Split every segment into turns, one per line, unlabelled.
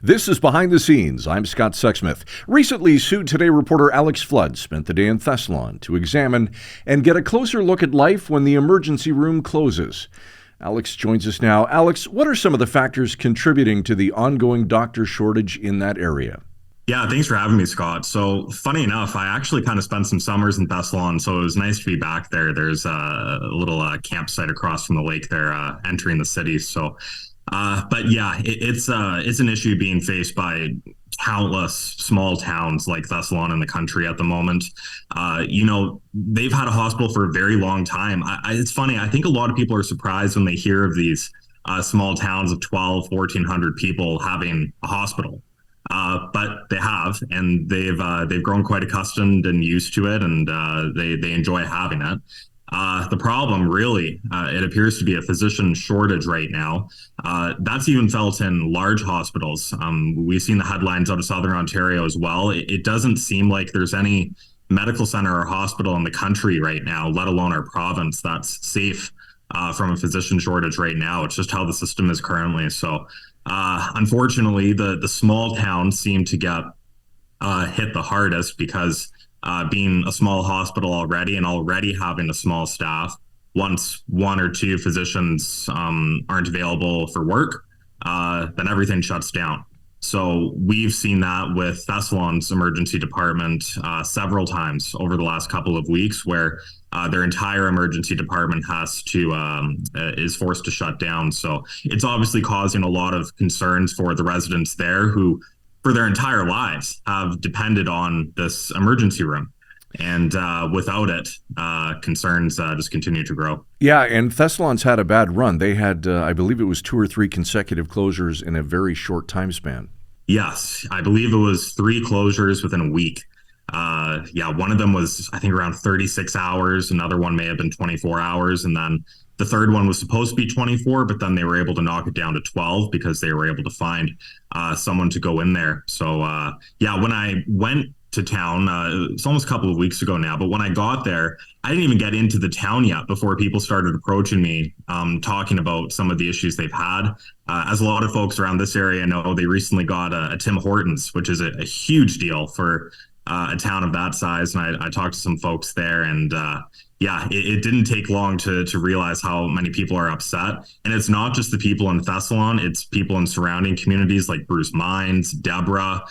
This is Behind the Scenes. I'm Scott Sexsmith. Recently, SooToday reporter Alex Flood spent the day in Thessalon to examine and get a closer look at life when the emergency room closes. Alex joins us now. Alex, what are some of the factors contributing to the ongoing doctor shortage in that area?
Yeah, thanks for having me, Scott. So funny enough, I actually kind of spent some summers in Thessalon, so it was nice to be back there. There's a little campsite across from the lake there, entering the city. But yeah, it's an issue being faced by countless small towns like Thessalon in the country at the moment. They've had a hospital for a very long time. It's funny. I think a lot of people are surprised when they hear of these small towns of 1,400 people having a hospital. But they have, and they've grown quite accustomed and used to it, and they enjoy having it. The problem, really, it appears to be a physician shortage right now. That's even felt in large hospitals. We've seen the headlines out of Southern Ontario as well. It doesn't seem like there's any medical center or hospital in the country right now, let alone our province, that's safe from a physician shortage right now. It's just how the system is currently. So, unfortunately, the small towns seem to get hit the hardest because being a small hospital already and already having a small staff, once one or two physicians aren't available for work, then everything shuts down. So we've seen that with Thessalon's emergency department several times over the last couple of weeks, where their entire emergency department is forced to shut down. So it's obviously causing a lot of concerns for the residents there who, for their entire lives, have depended on this emergency room. And without it, concerns just continue to grow.
Yeah, and Thessalon's had a bad run. They had, I believe it was 2 or 3 consecutive closures in a very short time span.
Yes, I believe it was 3 closures within a week. One of them was, I think, around 36 hours. Another one may have been 24 hours. And then the third one was supposed to be 24, but then they were able to knock it down to 12 because they were able to find someone to go in there. So, when I went to town, it's almost a couple of weeks ago now, but when I got there, I didn't even get into the town yet before people started approaching me, talking about some of the issues they've had. As a lot of folks around this area know, they recently got a Tim Hortons, which is a huge deal for a town of that size. And I talked to some folks there, and it didn't take long to realize how many people are upset. And it's not just the people in Thessalon, it's people in surrounding communities like Bruce Mines, Deborah,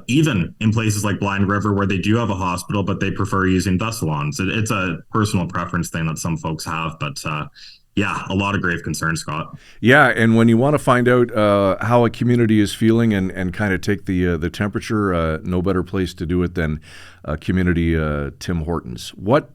even in places like Blind River, where they do have a hospital, but they prefer using Thessalon. So it's a personal preference thing that some folks have, but a lot of grave concern, Scott.
Yeah, and when you want to find out how a community is feeling and kind of take the temperature, no better place to do it than community Tim Hortons. What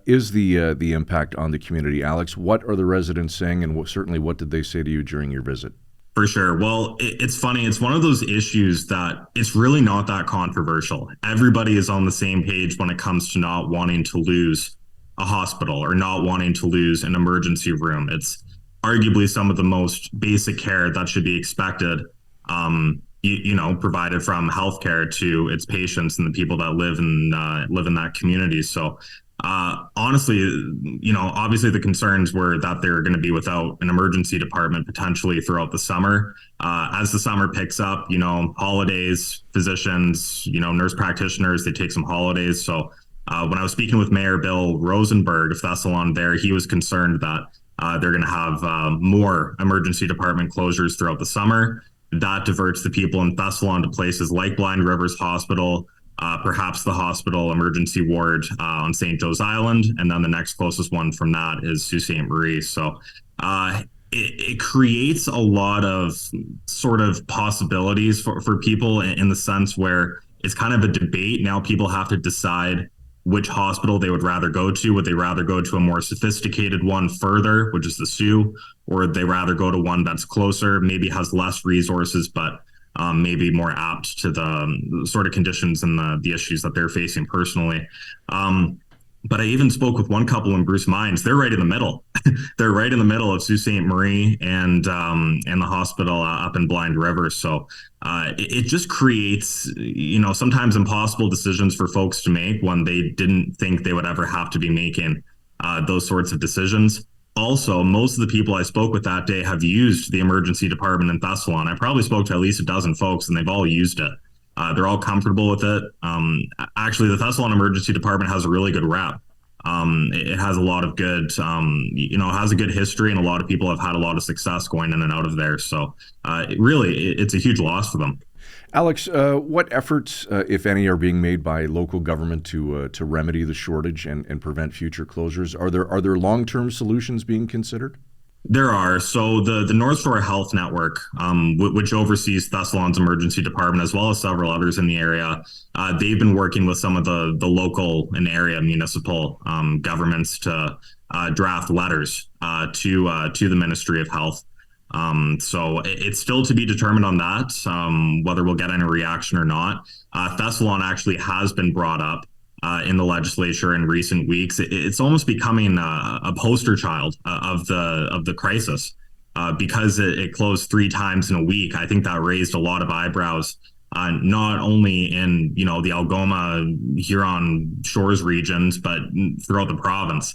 is the impact on the community, Alex? What are the residents saying, and certainly what did they say to you during your visit?
For sure. Well, it's funny. It's one of those issues that it's really not that controversial. Everybody is on the same page when it comes to not wanting to lose a hospital or not wanting to lose an emergency room. It's arguably some of the most basic care that should be expected, provided from healthcare to its patients and the people that live in that community. So honestly, obviously the concerns were that they're going to be without an emergency department potentially throughout the summer. As the summer picks up, holidays, physicians, nurse practitioners, they take some holidays. So when I was speaking with Mayor Bill Rosenberg of Thessalon there, he was concerned that they're going to have more emergency department closures throughout the summer. That diverts the people in Thessalon to places like Blind Rivers Hospital, perhaps the hospital emergency ward on St. Joe's Island, and then the next closest one from that is Sault Ste. Marie. So it creates a lot of sort of possibilities for people in the sense where it's kind of a debate. Now people have to decide which hospital they would rather go to. Would they rather go to a more sophisticated one further, which is the Soo, or would they rather go to one that's closer, maybe has less resources, but maybe more apt to the sort of conditions and the issues that they're facing personally. But I even spoke with one couple in Bruce Mines. They're right in the middle. They're right in the middle of Sault Ste. Marie and the hospital up in Blind River. So it just creates, sometimes impossible decisions for folks to make when they didn't think they would ever have to be making those sorts of decisions. also, most of the people I spoke with that day have used the emergency department in Thessalon. I probably spoke to at least a dozen folks, and they've all used it. They're all comfortable with it. Actually, the Thessalon Emergency Department has a really good rep. It has a lot of good, has a good history, and a lot of people have had a lot of success going in and out of there. So, it's a huge loss for them.
Alex, what efforts, if any, are being made by local government to remedy the shortage and prevent future closures? Are there long-term solutions being considered?
There are. So the North Shore Health Network, which oversees Thessalon's emergency department, as well as several others in the area, they've been working with some of the local and area municipal governments to draft letters to the Ministry of Health. So it's still to be determined on that, whether we'll get any reaction or not. Thessalon actually has been brought up in the legislature in recent weeks. It's almost becoming a poster child of the crisis because it closed 3 times in a week. I think that raised a lot of eyebrows, not only in the Algoma, Huron Shores regions, but throughout the province.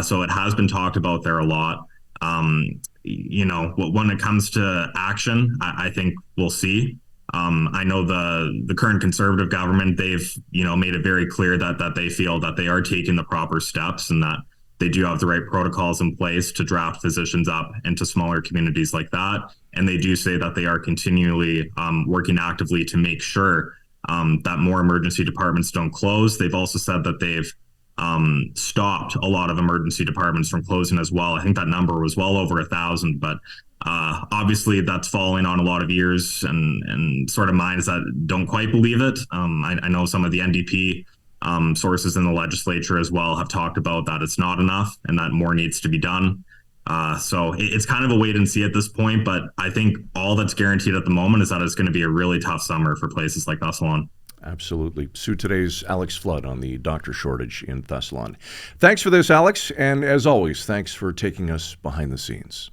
So it has been talked about there a lot. When it comes to action, I think we'll see. I know the current Conservative government, they've made it very clear that they feel that they are taking the proper steps and that they do have the right protocols in place to draft physicians up into smaller communities like that. And they do say that they are continually working actively to make sure that more emergency departments don't close. They've also said that they've stopped a lot of emergency departments from closing as well. I think that number was well over 1,000, but obviously that's falling on a lot of ears and sort of minds that don't quite believe it. I know some of the NDP sources in the legislature as well have talked about that it's not enough and that more needs to be done. So it's kind of a wait and see at this point, but I think all that's guaranteed at the moment is that it's going to be a really tough summer for places like Thessalon.
Absolutely. SooToday's Alex Flood on the doctor shortage in Thessalon. Thanks for this, Alex. And as always, thanks for taking us behind the scenes.